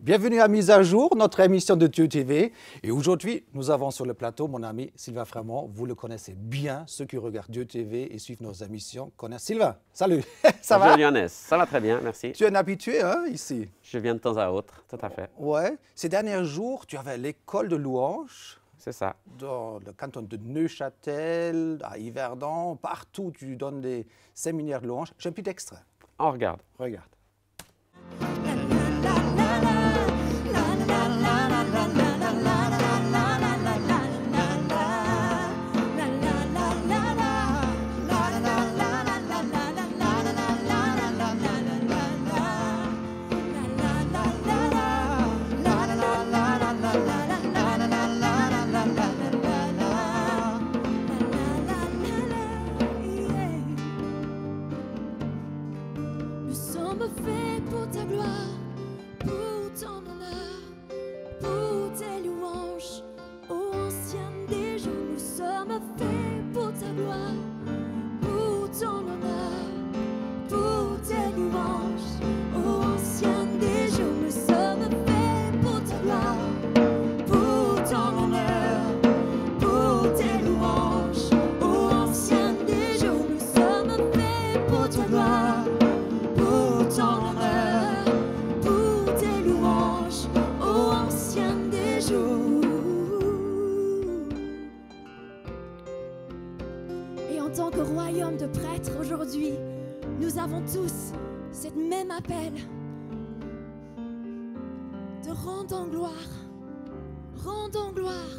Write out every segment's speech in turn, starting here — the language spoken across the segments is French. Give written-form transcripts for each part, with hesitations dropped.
Bienvenue à Mise à jour, notre émission de Dieu TV. Et aujourd'hui, nous avons sur le plateau mon ami Sylvain Frémont. Vous le connaissez bien. Ceux qui regardent Dieu TV et suivent nos émissions connaissent Sylvain. Salut, ça va? Bonjour Lionel, ça va très bien, merci. Tu es un habitué hein, ici? Je viens de temps à autre, tout à fait. Ouais. Ces derniers jours, tu avais l'école de louanges C'est ça. dans le canton de Neuchâtel, à Yverdon. Partout, tu donnes des séminaires de louanges. J'ai un petit extrait. On regarde. Regarde. Nous sommes faits pour ta gloire, pour ton honneur, pour tes louanges. Ô ancien des jours, nous sommes faits pour ta gloire, pour ton honneur, pour tes louanges. Ô ancien des jours, nous sommes faits pour ta gloire, pour ton honneur, pour tes louanges. Ô ancien des jours, nous sommes faits pour ta gloire. Pour ton honneur, pour tes louanges, ô ancien des jours. Et en tant que royaume de prêtres aujourd'hui, nous avons tous cette même appel de rendons gloire, rendons gloire,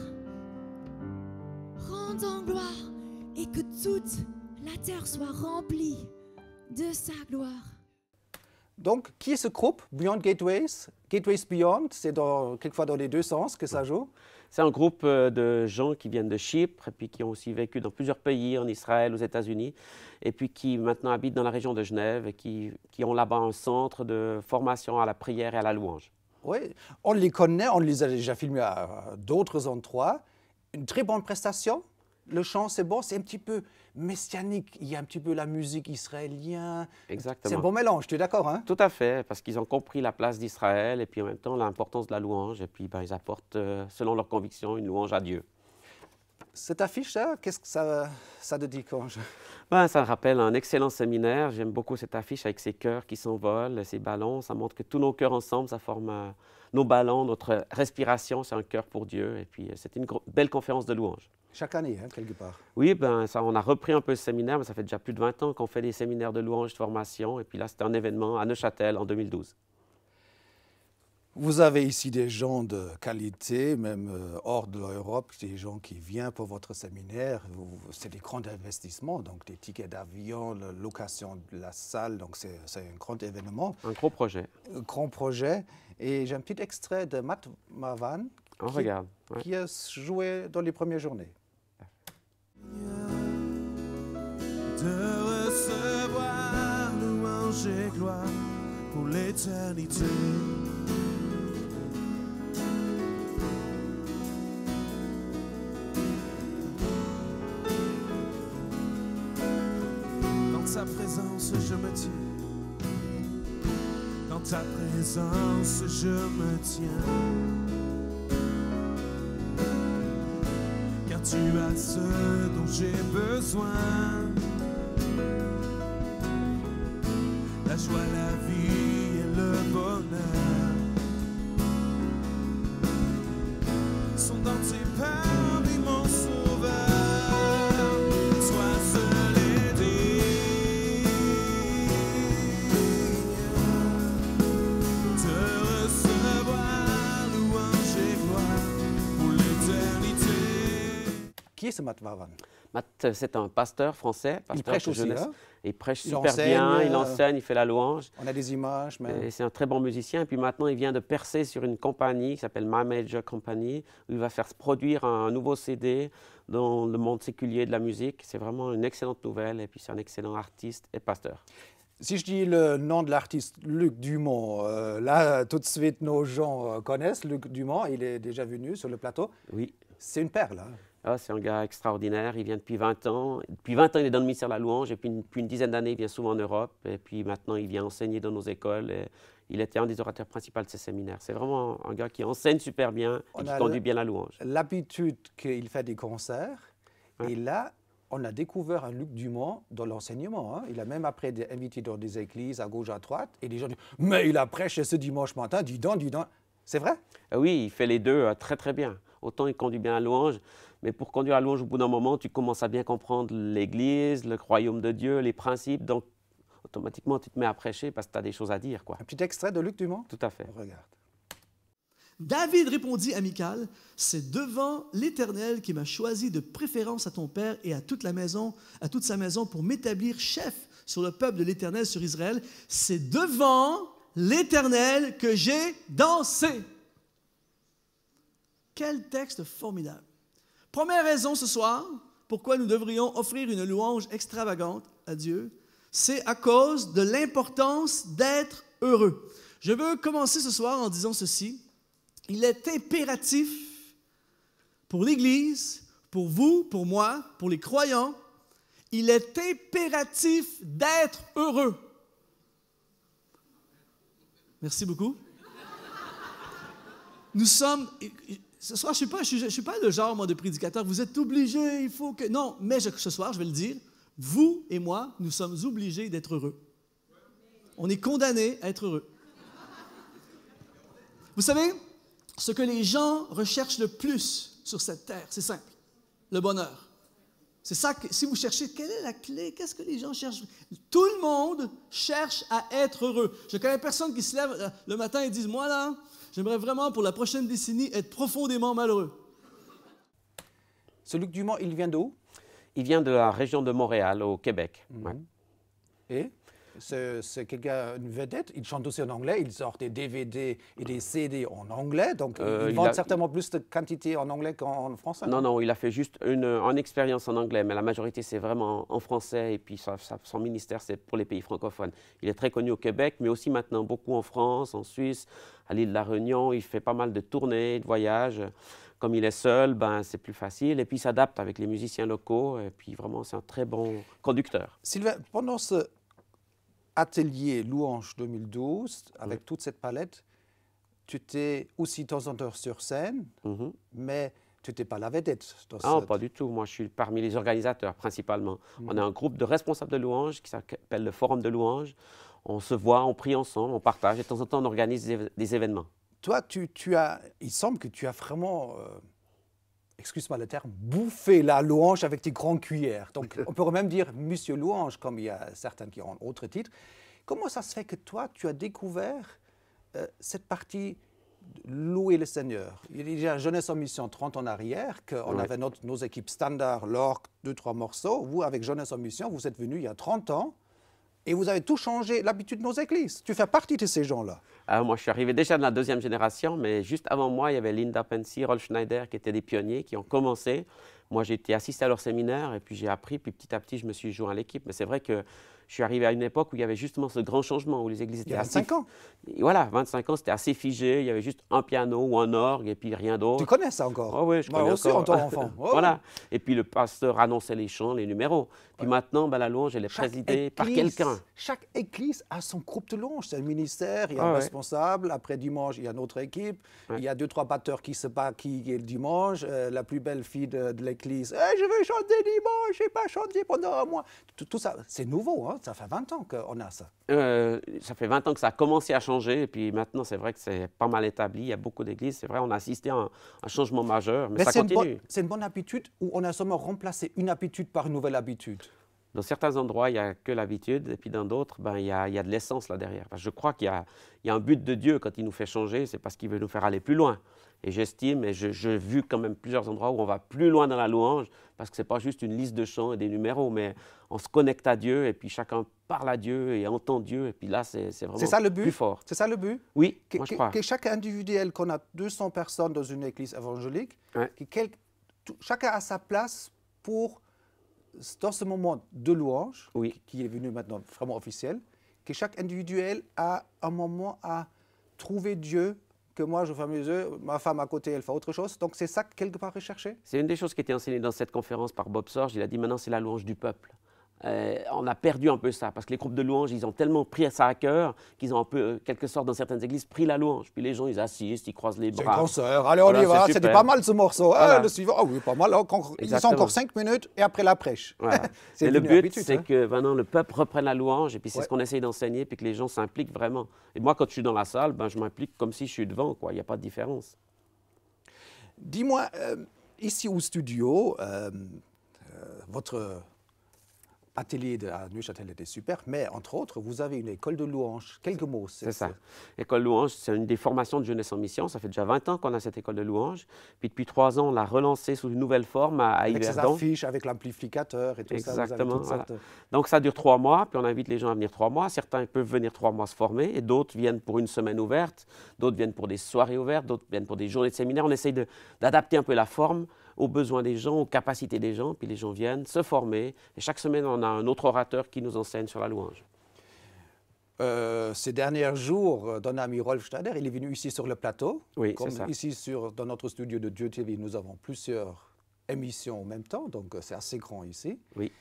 rendons gloire, et que toute la terre soit remplie de sa gloire. Donc, qui est ce groupe, Beyond Gateways? Gateways Beyond, c'est quelquefois dans les deux sens que ça joue. C'est un groupe de gens qui viennent de Chypre et puis qui ont aussi vécu dans plusieurs pays, en Israël, aux États-Unis, et puis qui maintenant habitent dans la région de Genève et qui ont là-bas un centre de formation à la prière et à la louange. Oui, on les connaît, on les a déjà filmés à d'autres endroits. Une très bonne prestation. Le chant, c'est bon, c'est un petit peu messianique. Il y a un petit peu la musique israélienne. Exactement. C'est un bon mélange, tu es d'accord hein? Tout à fait, parce qu'ils ont compris la place d'Israël et puis en même temps l'importance de la louange. Et puis ils apportent, selon leurs convictions, une louange à Dieu. Cette affiche, là, qu'est-ce que ça te dit quand Ça me rappelle un excellent séminaire. J'aime beaucoup cette affiche avec ces cœurs qui s'envolent, ces ballons. Ça montre que tous nos cœurs ensemble, ça forme nos ballons, notre respiration, c'est un cœur pour Dieu. Et puis c'était une belle conférence de louange. Chaque année, hein, quelque part. Oui, on a repris un peu ce séminaire, mais ça fait déjà plus de 20 ans qu'on fait des séminaires de louange de formation. Et puis là, c'était un événement à Neuchâtel en 2012. Vous avez ici des gens de qualité, même hors de l'Europe, des gens qui viennent pour votre séminaire. C'est des grands investissements, donc des tickets d'avion, la location de la salle, donc c'est un grand événement. Un gros projet. Un grand projet. Et j'ai un petit extrait de Matt Mavan Regarde. Ouais. qui a joué dans les premières journées. De recevoir louange et gloire pour l'éternité. Dans ta présence, je me tiens. Dans ta présence, je me tiens. Car tu as ce dont j'ai besoin. La joie, la vie et le bonheur sont dans tes parmi mon sauveur. Sois seul et digne de recevoir louange et gloire pour l'éternité. Qui est ce Matt Mavan? Matt, c'est un pasteur français, pasteur prêche de aussi, jeunesse. hein? Il prêche Il super enseigne, bien, il enseigne, il fait la louange. On a des images, mais... Et c'est un très bon musicien. Et puis maintenant, il vient de percer sur une compagnie qui s'appelle My Major Company, où il va faire produire un nouveau CD dans le monde séculier de la musique. C'est vraiment une excellente nouvelle. Et puis c'est un excellent artiste et pasteur. Si je dis le nom de l'artiste Luc Dumont, là, tout de suite, nos gens connaissent Luc Dumont. Il est déjà venu sur le plateau. Oui. C'est une perle. Hein? Ah, c'est un gars extraordinaire, il vient depuis 20 ans. Depuis 20 ans, il est dans le ministère de la louange, et puis depuis une dizaine d'années, il vient souvent en Europe, et puis maintenant, il vient enseigner dans nos écoles. Et il était un des orateurs principaux de ces séminaires. C'est vraiment un gars qui enseigne super bien et qui conduit bien la louange. L'habitude qu'il fait des concerts, Ouais. et là, on a découvert un Luc Dumont dans l'enseignement. Hein. Il a même après invité dans des églises à gauche, à droite, et les gens disent « Mais il a prêché ce dimanche matin, dis donc, dis donc. » C'est vrai? Oui, il fait les deux très très bien. Autant il conduit bien la louange, mais pour conduire la louange, au bout d'un moment, tu commences à bien comprendre l'Église, le royaume de Dieu, les principes, donc automatiquement tu te mets à prêcher parce que tu as des choses à dire, quoi. Un petit extrait de Luc Dumont? Tout à fait. On regarde. David répondit à Michal, « C'est devant l'Éternel qui m'a choisi de préférence à ton père et à toute sa maison pour m'établir chef sur le peuple de l'Éternel sur Israël. C'est devant l'Éternel que j'ai dansé. » Quel texte formidable. Première raison ce soir, pourquoi nous devrions offrir une louange extravagante à Dieu, c'est à cause de l'importance d'être heureux. Je veux commencer ce soir en disant ceci. Il est impératif pour l'Église, pour vous, pour moi, pour les croyants, il est impératif d'être heureux. Merci beaucoup. Nous sommes... Ce soir, je ne suis pas le genre, moi, de prédicateur. Vous êtes obligés, il faut que... Non, mais ce soir, je vais le dire, vous et moi, nous sommes obligés d'être heureux. On est condamnés à être heureux. Vous savez, ce que les gens recherchent le plus sur cette terre, c'est simple, le bonheur. C'est ça que, si vous cherchez, quelle est la clé? Qu'est-ce que les gens cherchent? Tout le monde cherche à être heureux. Je connais personne qui se lève le matin et dit, moi là, j'aimerais vraiment pour la prochaine décennie être profondément malheureux. Ce Luc Dumont, il vient d'où? Il vient de la région de Montréal, au Québec. Ouais. Et c'est quelqu'un, une vedette. Il chante aussi en anglais. Il sort des DVD et des CD en anglais. Donc, il vend certainement plus de quantité en anglais qu'en français. Non, non, il a fait juste une expérience en anglais, mais la majorité, c'est vraiment en français. Et puis, son ministère, c'est pour les pays francophones. Il est très connu au Québec, mais aussi maintenant beaucoup en France, en Suisse, à l'île de la Réunion. Il fait pas mal de tournées, de voyages. Comme il est seul, ben, c'est plus facile. Et puis, il s'adapte avec les musiciens locaux. Et puis, vraiment, c'est un très bon conducteur. Sylvain, pendant ce atelier Louange 2012, avec toute cette palette, tu étais aussi de temps en temps sur scène, mais tu n'étais pas la vedette. Non, pas du tout. Moi, je suis parmi les organisateurs, principalement. On a un groupe de responsables de louange qui s'appelle le Forum de louange. On se voit, on prie ensemble, on partage. Et de temps en temps, on organise des événements. Toi, il semble que tu as vraiment, excuse-moi le terme, bouffé la louange avec tes grandes cuillères. Donc, on pourrait même dire Monsieur Louange, comme il y a certains qui ont autre titre. Comment ça se fait que toi, tu as découvert cette partie louer le Seigneur? Il y a déjà Jeunesse en Mission 30 ans en arrière, qu'on avait nos équipes standards, l'orgue, 2-3 morceaux. Vous, avec Jeunesse en Mission, vous êtes venus il y a 30 ans et vous avez tout changé l'habitude de nos églises. Tu fais partie de ces gens-là. Alors, moi, je suis arrivé déjà de la deuxième génération, mais juste avant moi, il y avait Linda Pensy, Rolf Schneider, qui étaient des pionniers, qui ont commencé. Moi, j'ai été assisté à leur séminaire et puis j'ai appris, puis petit à petit, je me suis joint à l'équipe. Mais c'est vrai que je suis arrivé à une époque où il y avait justement ce grand changement, où les églises étaient assez... 25 ans. Et voilà, 25 ans, c'était assez figé. Il y avait juste un piano ou un orgue et puis rien d'autre. Tu connais ça encore? Oh, oui, je connais moi aussi, encore. en tant qu'enfant. Oh. Voilà. Et puis le pasteur annonçait les chants, les numéros. Puis maintenant, ben, la louange, elle est présidée par quelqu'un. Chaque église a son groupe de louange. C'est un ministère, il y a un responsable. Après dimanche, il y a notre équipe. Il y a 2-3 batteurs qui se battent qui est le dimanche. La plus belle fille de l'église. Hey, je veux chanter dimanche, je n'ai pas chanté pendant un mois. Tout ça, c'est nouveau. Hein? Ça fait 20 ans qu'on a ça. Ça fait 20 ans que ça a commencé à changer. Et puis maintenant, c'est vrai que c'est pas mal établi. Il y a beaucoup d'églises. C'est vrai, on a assisté à un changement majeur. Mais ça continue. C'est une bonne habitude ou on a seulement remplacé une habitude par une nouvelle habitude? Dans certains endroits, il n'y a que l'habitude, et puis dans d'autres, ben, il y a de l'essence là derrière. Parce que je crois qu'il y a un but de Dieu quand il nous fait changer, c'est parce qu'il veut nous faire aller plus loin. Et j'estime, et j'ai vu quand même plusieurs endroits où on va plus loin dans la louange, parce que ce n'est pas juste une liste de chants et des numéros, mais on se connecte à Dieu, et puis chacun parle à Dieu et entend Dieu, et puis là, c'est vraiment ça, le but? Plus fort. C'est ça le but? Oui, moi je crois. Que chaque individuel, qu'on a 200 personnes dans une église évangélique, chacun a sa place pour... dans ce moment de louange, qui est venu maintenant vraiment officiel, que chaque individuel a un moment à trouver Dieu que moi je fais mes œufs, ma femme à côté elle fait autre chose. Donc c'est ça quelque part recherché. C'est une des choses qui était enseignée dans cette conférence par Bob Sorge. Il a dit maintenant c'est la louange du peuple. On a perdu un peu ça, parce que les groupes de louanges, ils ont tellement pris ça à cœur qu'ils ont un peu, quelque sorte, dans certaines églises, pris la louange. Puis les gens, ils assistent, ils croisent les C'est bras. concert, allez on Voilà, y va, c'est c'était super. pas mal ce morceau. Voilà. Ah, le suivant, ah oui, pas mal, il y a Exactement. encore 5 minutes et après la prêche. Voilà. C'est Et le devenu but, habitude, c'est hein. que maintenant le peuple reprenne la louange, et puis c'est Ouais. ce qu'on essaye d'enseigner, puis que les gens s'impliquent vraiment. Et moi, quand je suis dans la salle, ben, je m'implique comme si je suis devant, quoi. Il n'y a pas de différence. Dis-moi, ici au studio, votre atelier à Neuchâtel était super, mais entre autres, vous avez une école de louange. Quelques mots. C'est ça. École louange, c'est une des formations de Jeunesse en Mission. Ça fait déjà 20 ans qu'on a cette école de louange. Puis depuis 3 ans, on l'a relancée sous une nouvelle forme à Avec ces Yverdon. affiches, avec l'amplificateur et tout ça. vous avez Exactement. toute Voilà. cette- Donc ça dure 3 mois, puis on invite les gens à venir 3 mois. Certains peuvent venir 3 mois se former, et d'autres viennent pour une semaine ouverte, d'autres viennent pour des soirées ouvertes, d'autres viennent pour des journées de séminaire. On essaye d'adapter un peu la forme aux besoins des gens, aux capacités des gens, puis les gens viennent se former. Et chaque semaine, on a un autre orateur qui nous enseigne sur la louange. Ces derniers jours, ton ami Rolf Schneider, il est venu ici sur le plateau. Oui, Comme c'est ça. ici dans notre studio de Dieu TV, nous avons plusieurs émissions en même temps, donc c'est assez grand ici. Oui.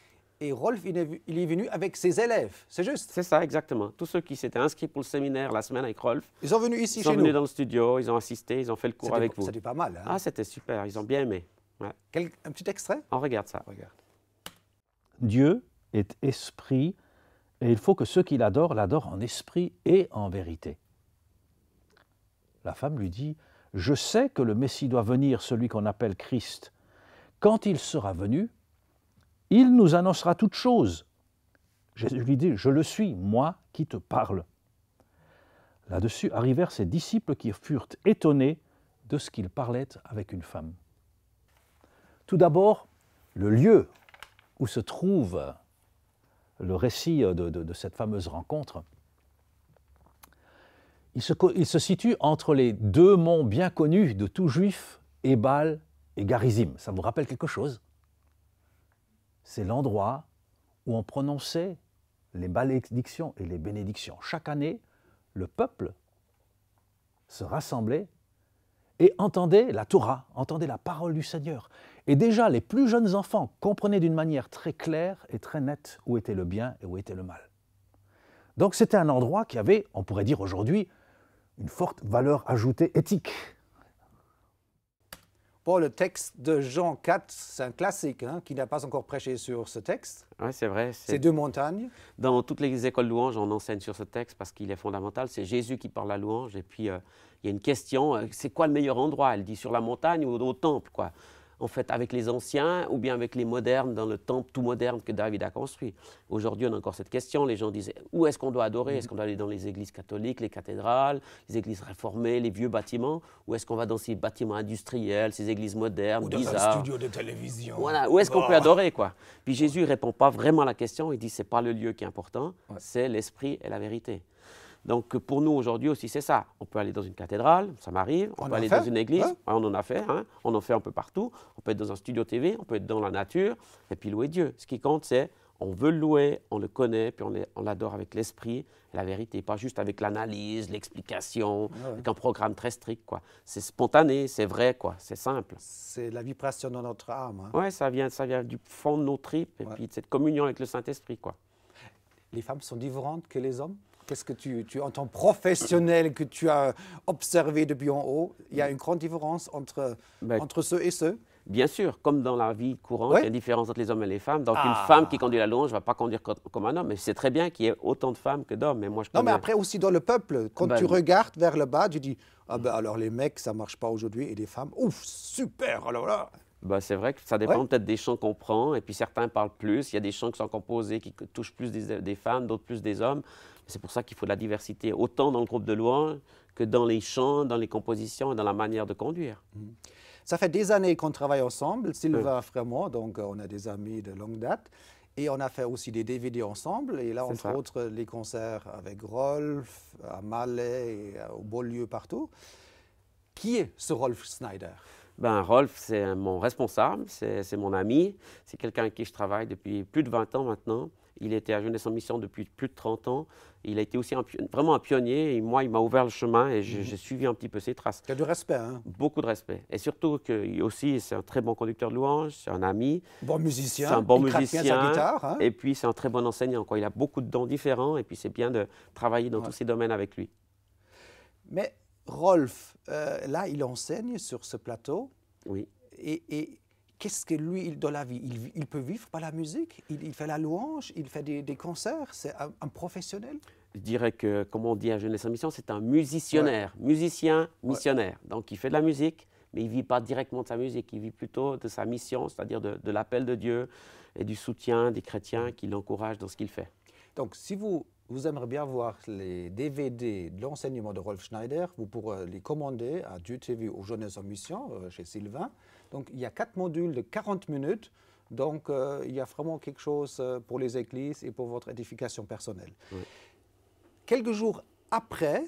Et Rolf, il est venu avec ses élèves, c'est juste. C'est ça, exactement. Tous ceux qui s'étaient inscrits pour le séminaire la semaine avec Rolf, Ils sont venus ici ils sont chez venus nous. dans le studio, ils ont assisté, ils ont fait le cours avec vous. C'était pas mal. Hein? Ah, c'était super, ils ont bien aimé. Ouais. Un petit extrait. On regarde ça. Regarde. Dieu est esprit et il faut que ceux qui l'adorent l'adorent en esprit et en vérité. La femme lui dit « Je sais que le Messie doit venir, celui qu'on appelle Christ. Quand il sera venu, il nous annoncera toutes choses. » Jésus lui dit « Je le suis, moi qui te parle. » Là-dessus arrivèrent ses disciples qui furent étonnés de ce qu'il parlait avec une femme. Tout d'abord, le lieu où se trouve le récit de cette fameuse rencontre, il se situe entre les deux monts bien connus de tout juif, Ébal et Garizim. Ça vous rappelle quelque chose? C'est l'endroit où on prononçait les malédictions et les bénédictions. Chaque année, le peuple se rassemblait et entendait la Torah, entendait la parole du Seigneur. Et déjà, les plus jeunes enfants comprenaient d'une manière très claire et très nette où était le bien et où était le mal. Donc c'était un endroit qui avait, on pourrait dire aujourd'hui, une forte valeur ajoutée éthique. Bon, le texte de Jean 4, c'est un classique, hein, qui n'a pas encore prêché sur ce texte. Oui, c'est vrai. C'est deux montagnes. Dans toutes les écoles louanges, on enseigne sur ce texte parce qu'il est fondamental. C'est Jésus qui parle la louange. Et puis, il y a une question, c'est quoi le meilleur endroit? Elle dit sur la montagne ou au temple, quoi. En fait, avec les anciens ou bien avec les modernes, dans le temple tout moderne que David a construit. Aujourd'hui, on a encore cette question. Les gens disent, où est-ce qu'on doit adorer? Est-ce qu'on doit aller dans les églises catholiques, les cathédrales, les églises réformées, les vieux bâtiments? Ou est-ce qu'on va dans ces bâtiments industriels, ces églises modernes, Ou dans bizarres? un studio de télévision. Voilà, où est-ce qu'on peut adorer, quoi? Puis Jésus ne répond pas vraiment à la question, il dit c'est pas le lieu qui est important, c'est l'esprit et la vérité. Donc pour nous aujourd'hui aussi c'est ça. On peut aller dans une cathédrale, ça m'arrive, on peut aller dans une église, on en a fait, hein, on en fait un peu partout, on peut être dans un studio TV, on peut être dans la nature, et puis louer Dieu. Ce qui compte c'est, on veut le louer, on le connaît, puis on l'adore avec l'esprit et la vérité, pas juste avec l'analyse, l'explication, avec un programme très strict, quoi. C'est spontané, c'est vrai, quoi, c'est simple. C'est la vibration dans notre âme. Hein. Ouais, ça vient du fond de nos tripes, et puis de cette communion avec le Saint-Esprit, quoi. Les femmes sont différentes que les hommes? Qu'est-ce que tu en tant que professionnel, que tu as observé depuis en haut, il y a une grande différence entre ceux et ceux? Bien sûr, comme dans la vie courante, il y a une différence entre les hommes et les femmes. Donc une Ah. femme qui conduit la louange ne va pas conduire comme un homme. Mais c'est très bien qu'il y ait autant de femmes que d'hommes. Mais moi, je Non, mais connais- après aussi dans le peuple, quand Ben, tu regardes vers le bas, tu dis ah ben alors les mecs ça marche pas aujourd'hui et les femmes ouf super alors là. Ben, c'est vrai que ça dépend peut-être des chants qu'on prend. Et puis certains parlent plus. Il y a des chants qui sont composés qui touchent plus des femmes, d'autres plus des hommes. C'est pour ça qu'il faut de la diversité, autant dans le groupe de louange que dans les chants, dans les compositions et dans la manière de conduire. Ça fait des années qu'on travaille ensemble, Sylvain Frémont, donc on a des amis de longue date. Et on a fait aussi des DVD ensemble. Et là, C'est entre ça. autres, les concerts avec Rolf, à Malais, et au Beaulieu, partout. Qui est ce Rolf Schneider? Ben, Rolf, c'est mon responsable, c'est mon ami, c'est quelqu'un avec qui je travaille depuis plus de 20 ans maintenant. Il était à Jeunesse en Mission depuis plus de 30 ans. Il a été aussi vraiment un pionnier. Et moi, il m'a ouvert le chemin et j'ai suivi un petit peu ses traces. Il y a du respect, hein? Beaucoup de respect. Et surtout que aussi, c'est un très bon conducteur de louanges, c'est un ami. Bon musicien. C'est un bon il musicien. Bien sa guitare, hein? Et puis, c'est un très bon enseignant, quoi. Il a beaucoup de dons différents. Et puis, c'est bien de travailler dans tous ces domaines avec lui. Mais Rolf, là, il enseigne sur ce plateau. Oui. Et qu'est-ce que lui, dans la vie, il peut vivre par la musique, il fait la louange, il fait des concerts, c'est un professionnel? Je dirais que, comme on dit à Jeunesse en Mission, c'est un musiciennaire, musicien, missionnaire. Donc, il fait de la musique, mais il ne vit pas directement de sa musique, il vit plutôt de sa mission, c'est-à-dire de l'appel de Dieu et du soutien des chrétiens qui l'encouragent dans ce qu'il fait. Donc, si vous aimeriez bien voir les DVD de l'enseignement de Rolf Schneider, vous pourrez les commander à Dieu TV ou Jeunesse en Mission, chez Sylvain. Donc, il y a 4 modules de 40 minutes. Donc, il y a vraiment quelque chose pour les églises et pour votre édification personnelle. Oui. Quelques jours après,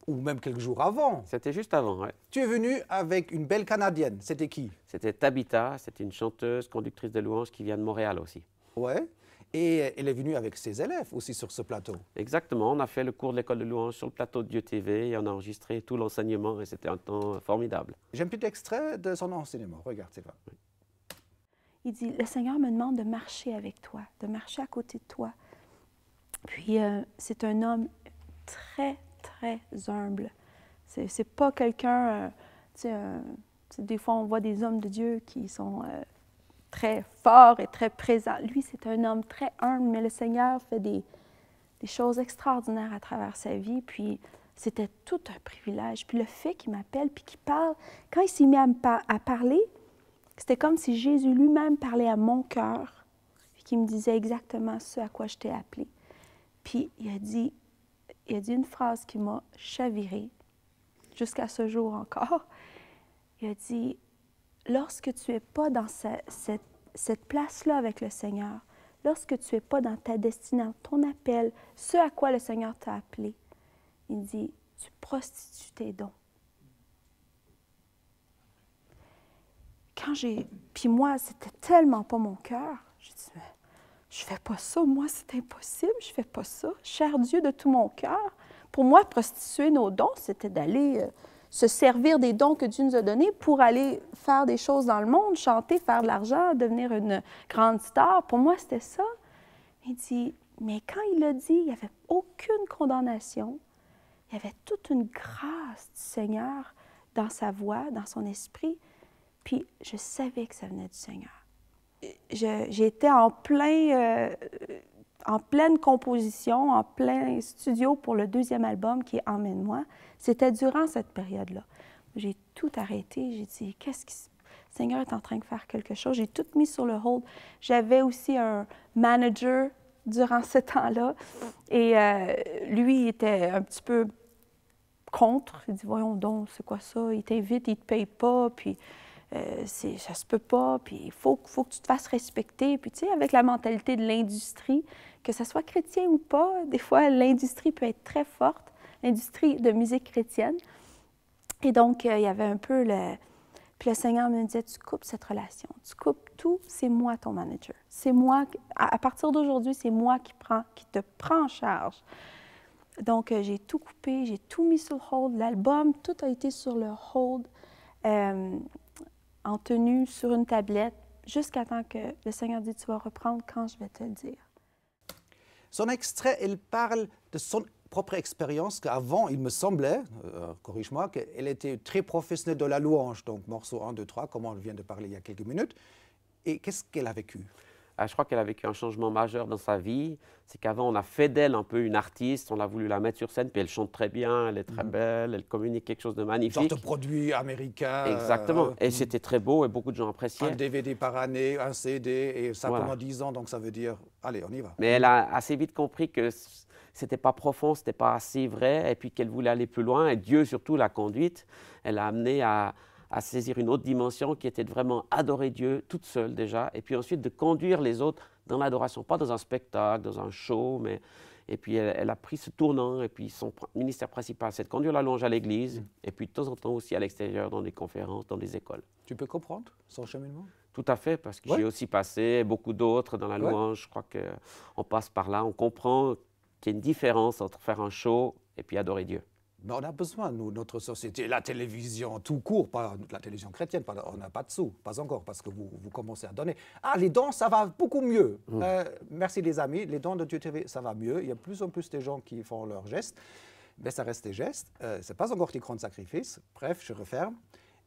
ou même quelques jours avant, c'était juste avant, oui. Tu es venu avec une belle Canadienne. C'était qui? C'était Tabitha, c'était une chanteuse, conductrice de louanges qui vient de Montréal aussi. Ouais. Et elle est venue avec ses élèves aussi sur ce plateau. Exactement, on a fait le cours de l'école de louanges sur le plateau de Dieu TV et on a enregistré tout l'enseignement et c'était un temps formidable. J'ai un petit extrait de son enseignement. Regarde, Sylvain. Oui. Il dit, le Seigneur me demande de marcher avec toi, de marcher à côté de toi. Puis c'est un homme très, très humble. C'est pas quelqu'un, des fois on voit des hommes de Dieu qui sont très forts et très présents. Lui, c'est un homme très humble, mais le Seigneur fait des choses extraordinaires à travers sa vie. Puis c'était tout un privilège. Puis le fait qu'il m'appelle puis qu'il parle, quand il s'est mis à parler, c'était comme si Jésus lui-même parlait à mon cœur puis qu'il me disait exactement ce à quoi je t'ai appelé. Puis il a dit une phrase qui m'a chavirée jusqu'à ce jour encore. Il a dit, lorsque tu n'es pas dans cette place-là avec le Seigneur, lorsque tu n'es pas dans ta destinée, ton appel, ce à quoi le Seigneur t'a appelé, il dit, tu prostitues tes dons. Puis moi, c'était tellement pas mon cœur. J'ai dit, mais je fais pas ça, moi, c'est impossible, je fais pas ça. Cher Dieu de tout mon cœur. Pour moi, prostituer nos dons, c'était d'aller se servir des dons que Dieu nous a donnés pour aller faire des choses dans le monde, chanter, faire de l'argent, devenir une grande star. Pour moi, c'était ça. Il dit, mais quand il l'a dit, il n'y avait aucune condamnation. Il y avait toute une grâce du Seigneur dans sa voix, dans son esprit. Puis je savais que ça venait du Seigneur. J'étais en pleine composition, en plein studio pour le 2e album qui est Emmène-moi. C'était durant cette période-là. J'ai tout arrêté. J'ai dit, le Seigneur est en train de faire quelque chose. J'ai tout mis sur le hold. J'avais aussi un manager durant ce temps-là. Et lui, il était un petit peu contre. Il dit, voyons donc, c'est quoi ça? Il t'invite, il ne te paye pas, puis ça se peut pas, puis il faut que tu te fasses respecter. Puis tu sais, avec la mentalité de l'industrie, que ce soit chrétien ou pas, des fois, l'industrie peut être très forte, l'industrie de musique chrétienne. Et donc, il y avait un peu le... Puis le Seigneur me disait, tu coupes cette relation, tu coupes tout, c'est moi ton manager. C'est moi, à partir d'aujourd'hui, c'est moi qui te prends en charge. Donc, j'ai tout coupé, j'ai tout mis sur le hold. L'album, tout a été sur le hold, en tenue sur une tablette, jusqu'à temps que le Seigneur dit, tu vas reprendre quand je vais te le dire. Son extrait, il parle de son propre expérience, qu'avant, il me semblait, corrige-moi, qu'elle était très professionnelle de la louange, donc morceau 1, 2, 3, comme on vient de parler il y a quelques minutes. Et qu'est-ce qu'elle a vécu? Je crois qu'elle a vécu un changement majeur dans sa vie. C'est qu'avant, on a fait d'elle un peu une artiste, on a voulu la mettre sur scène, puis elle chante très bien, elle est très belle, elle communique quelque chose de magnifique. Une sorte de produit américain. Exactement, et c'était très beau et beaucoup de gens appréciaient. Un DVD par année, un CD, et ça pendant Voilà. 10 ans, donc ça veut dire, allez, on y va. Mais elle a assez vite compris que c'était pas profond, c'était pas assez vrai, et puis qu'elle voulait aller plus loin, et Dieu surtout l'a conduite. Elle l'a amenée à saisir une autre dimension qui était de vraiment adorer Dieu toute seule déjà, et puis ensuite de conduire les autres dans l'adoration, pas dans un spectacle, dans un show, mais Et puis elle a pris ce tournant, et puis son ministère principal, c'est de conduire la louange à l'église, et puis de temps en temps aussi à l'extérieur, dans des conférences, dans des écoles. Tu peux comprendre son cheminement? Tout à fait, parce que Ouais. j'ai aussi passé beaucoup d'autres dans la Ouais. louange. Je crois qu'on passe par là, on comprend qu'il y a une différence entre faire un show et puis adorer Dieu. Mais on a besoin, nous, notre société, la télévision tout court, pas la télévision chrétienne, on n'a pas de sous, pas encore, parce que vous commencez à donner. Ah, les dons, ça va beaucoup mieux. Merci les amis, les dons de Dieu TV, ça va mieux. Il y a de plus en plus de gens qui font leurs gestes, mais ça reste des gestes. Ce n'est pas encore des grands sacrifices. Bref, je referme.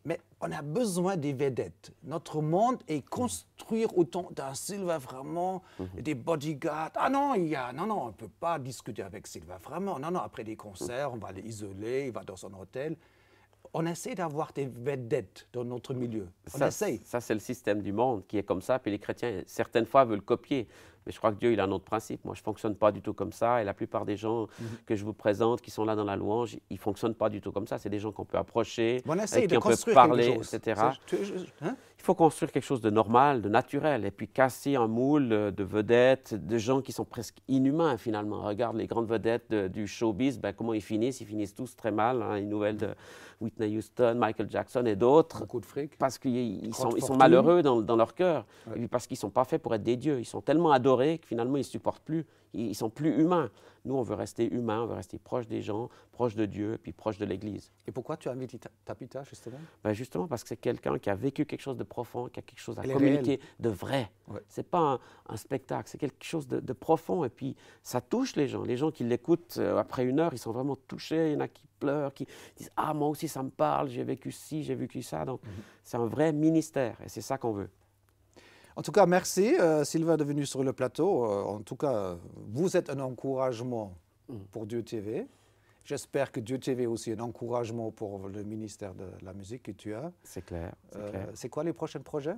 Mais on a besoin des vedettes. Notre monde est construit autour d'un Sylvain vraiment, des bodyguards. Ah non, on ne peut pas discuter avec Sylvain vraiment. Non, après des concerts, on va l'isoler, il va dans son hôtel. On essaie d'avoir des vedettes dans notre milieu. On essaie. Ça, c'est le système du monde qui est comme ça. Puis les chrétiens, certaines fois, veulent copier. Mais je crois que Dieu, il a un autre principe. Moi, je ne fonctionne pas du tout comme ça. Et la plupart des gens que je vous présente, qui sont là dans la louange, ils ne fonctionnent pas du tout comme ça. C'est des gens qu'on peut approcher, On essaie avec qui de on peut construire parler, quelque chose. etc. Hein? Il faut construire quelque chose de normal, de naturel, et puis casser un moule de vedettes, de gens qui sont presque inhumains finalement. Regarde les grandes vedettes du showbiz, comment ils finissent tous très mal. Hein, une nouvelle de Whitney Houston, Michael Jackson et d'autres. Beaucoup de fric. Parce qu'ils sont fortune. malheureux dans leur cœur, Ouais. et puis parce qu'ils ne sont pas faits pour être des dieux. Ils sont tellement adorés que finalement ils ne supportent plus, ils ne sont plus humains. Nous, on veut rester humains, on veut rester proche des gens, proche de Dieu, et puis proche de l'Église. Et pourquoi tu as invité Tapita, justement? Justement parce que c'est quelqu'un qui a vécu quelque chose de profond, qui a quelque chose à Elle est communiquer de vrai. Ouais. Ce n'est pas un spectacle, c'est quelque chose de profond. Et puis, ça touche les gens. Les gens qui l'écoutent après 1 heure, ils sont vraiment touchés. Il y en a qui pleurent, qui disent « Ah, moi aussi, ça me parle, j'ai vécu ci, j'ai vécu ça. » Donc, c'est un vrai ministère et c'est ça qu'on veut. En tout cas, merci Sylvain de venir sur le plateau. En tout cas, vous êtes un encouragement pour Dieu TV. J'espère que Dieu TV est aussi un encouragement pour le ministère de la musique que tu as. C'est clair. C'est quoi les prochains projets?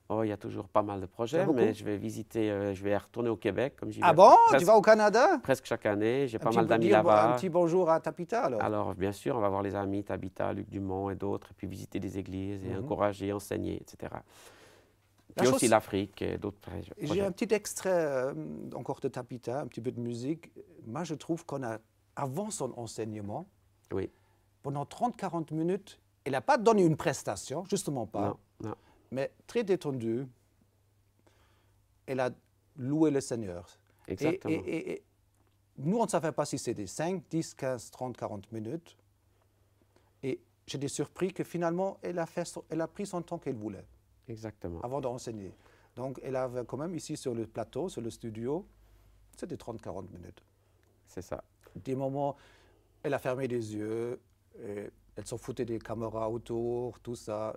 Oh, il y a toujours pas mal de projets, beaucoup? mais je vais visiter, je vais retourner au Québec. Comme j'y Ah vais bon? presque, Tu vas au Canada? presque chaque année. J'ai Un pas petit mal d'amis dire là-bas. Un petit bonjour à Tapita alors. Alors, bien sûr, on va voir les amis, Tabitha, Luc Dumont et d'autres, et puis visiter des églises et encourager, enseigner, etc. Puis chose- aussi l'Afrique et d'autres J'ai projets. un petit extrait encore de Tapita, un petit peu de musique. Moi, je trouve qu'on a, avant son enseignement, Oui, pendant 30-40 minutes, elle n'a pas donné une prestation, justement pas, non, non. mais très détendue. Elle a loué le Seigneur. Exactement. Et nous, on ne savait pas si c'était 5, 10, 15, 30, 40 minutes. Et j'étais surpris que finalement, elle a pris son temps qu'elle voulait Exactement. avant d'enseigner. Donc, elle avait quand même ici sur le plateau, sur le studio, c'était 30-40 minutes. C'est ça. Des moments, elle a fermé les yeux, et elle s'en foutait des caméras autour, tout ça.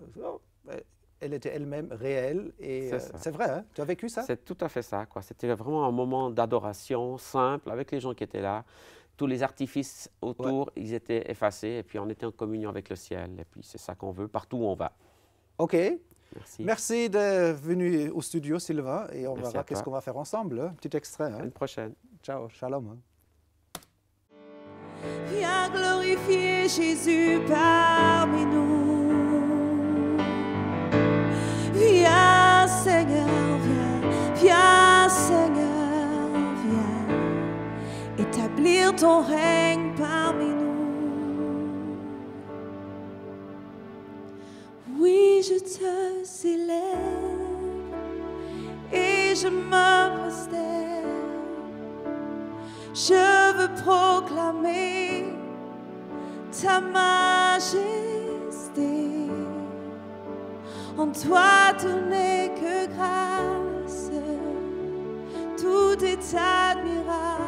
Elle était elle-même réelle et C'est ça. c'est vrai, hein? Tu as vécu ça? C'est tout à fait ça, quoi. C'était vraiment un moment d'adoration simple avec les gens qui étaient là. Tous les artifices autour, ils étaient effacés et puis on était en communion avec le ciel. Et puis c'est ça qu'on veut partout où on va. OK. Merci. Merci d'être venu au studio, Sylvain, et on Merci verra à qu'est-ce toi. qu'on va faire ensemble. Un petit extrait. À Hein? une prochaine. Ciao, shalom. Hein? Viens glorifier Jésus parmi nous. Viens Seigneur, viens Seigneur, viens établir ton règne parmi nous. Oui, je te célèbre et je me prosterne. Je veux proclamer ta majesté. En toi tout n'est que grâce, tout est admirable.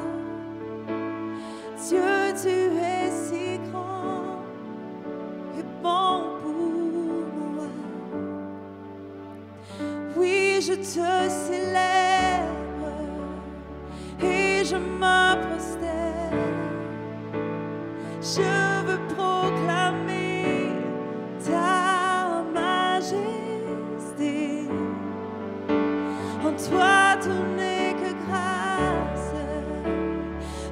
Dieu, tu es si grand et bon pour moi. Oui, je te célèbre et je me prosterne. Je veux proclamer ta majesté. En toi tout n'est que grâce,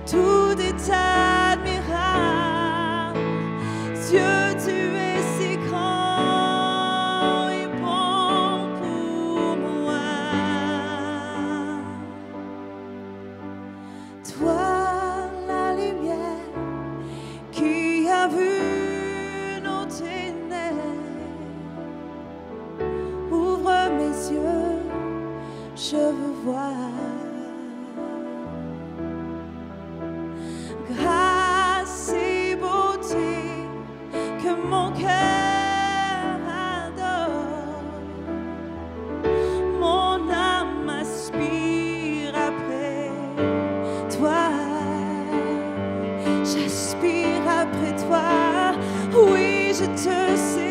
tout est admirable. Dieu, tu es si grand et bon pour moi. Toi te